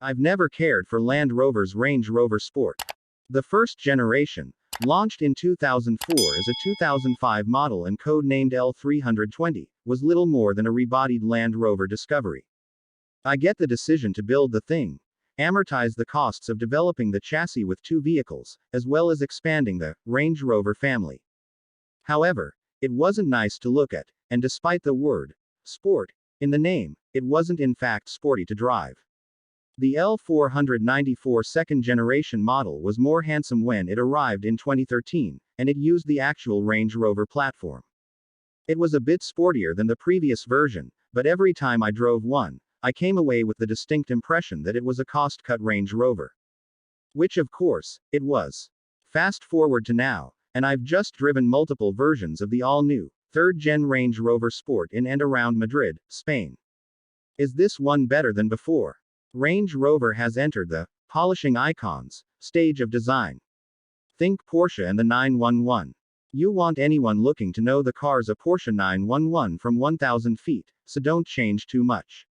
I've never cared for Land Rover's Range Rover Sport. The first generation, launched in 2004 as a 2005 model and code-named L320, was little more than a rebodied Land Rover Discovery. I get the decision to build the thing, amortize the costs of developing the chassis with two vehicles, as well as expanding the Range Rover family. However, it wasn't nice to look at, and despite the word sport in the name, it wasn't in fact sporty to drive. The L494 second generation model was more handsome when it arrived in 2013, and it used the actual Range Rover platform. It was a bit sportier than the previous version, but every time I drove one, I came away with the distinct impression that it was a cost-cut Range Rover. Which of course, it was. Fast forward to now, and I've just driven multiple versions of the all-new, third-gen Range Rover Sport in and around Madrid, Spain. Is this one better than before? Range Rover has entered the polishing icons stage of design. Think Porsche and the 911. You want anyone looking to know the car's a Porsche 911 from 1,000 feet, so don't change too much.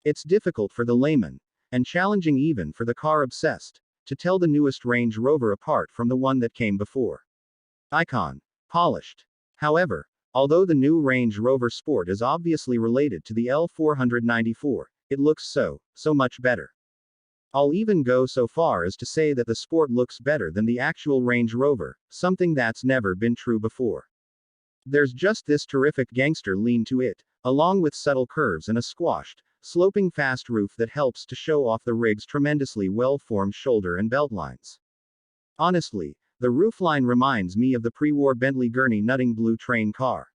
It's difficult for the layman, and challenging even for the car obsessed, to tell the newest Range Rover apart from the one that came before. Icon. Polished. However, although the new Range Rover Sport is obviously related to the L494, it looks so much better. I'll even go so far as to say that the Sport looks better than the actual Range Rover, something that's never been true before. There's just this terrific gangster lean to it, along with subtle curves and a squashed, sloping fast roof that helps to show off the rig's tremendously well-formed shoulder and belt lines. Honestly, the roofline reminds me of the pre-war Bentley Gurney nutting blue train car.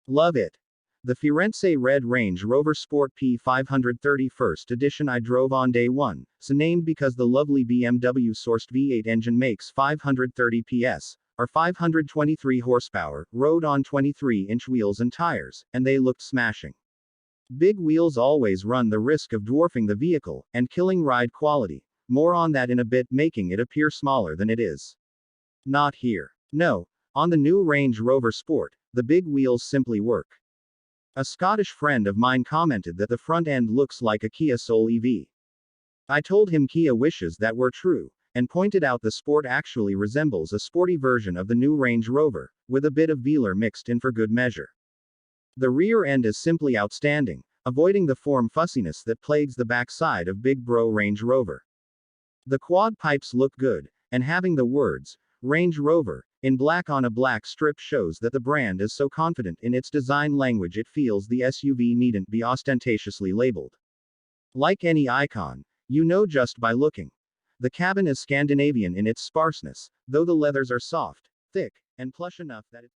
Love it. The Firenze Red Range Rover Sport P530 First Edition I drove on day one, so named because the lovely BMW-sourced V8 engine makes 530 PS, or 523 horsepower, rode on 23-inch wheels and tires, and they looked smashing. Big wheels always run the risk of dwarfing the vehicle, and killing ride quality. More on that in a bit, making it appear smaller than it is. Not here. No, on the new Range Rover Sport, the big wheels simply work. A Scottish friend of mine commented that the front end looks like a Kia Soul EV. I told him Kia wishes that were true, and pointed out the Sport actually resembles a sporty version of the new Range Rover, with a bit of velour mixed in for good measure. The rear end is simply outstanding, avoiding the form fussiness that plagues the backside of Big Bro Range Rover. The quad pipes look good, and having the words Range Rover in black on a black strip shows that the brand is so confident in its design language it feels the SUV needn't be ostentatiously labeled. Like any icon, you know just by looking. The cabin is Scandinavian in its sparseness, though the leathers are soft, thick, and plush enough that it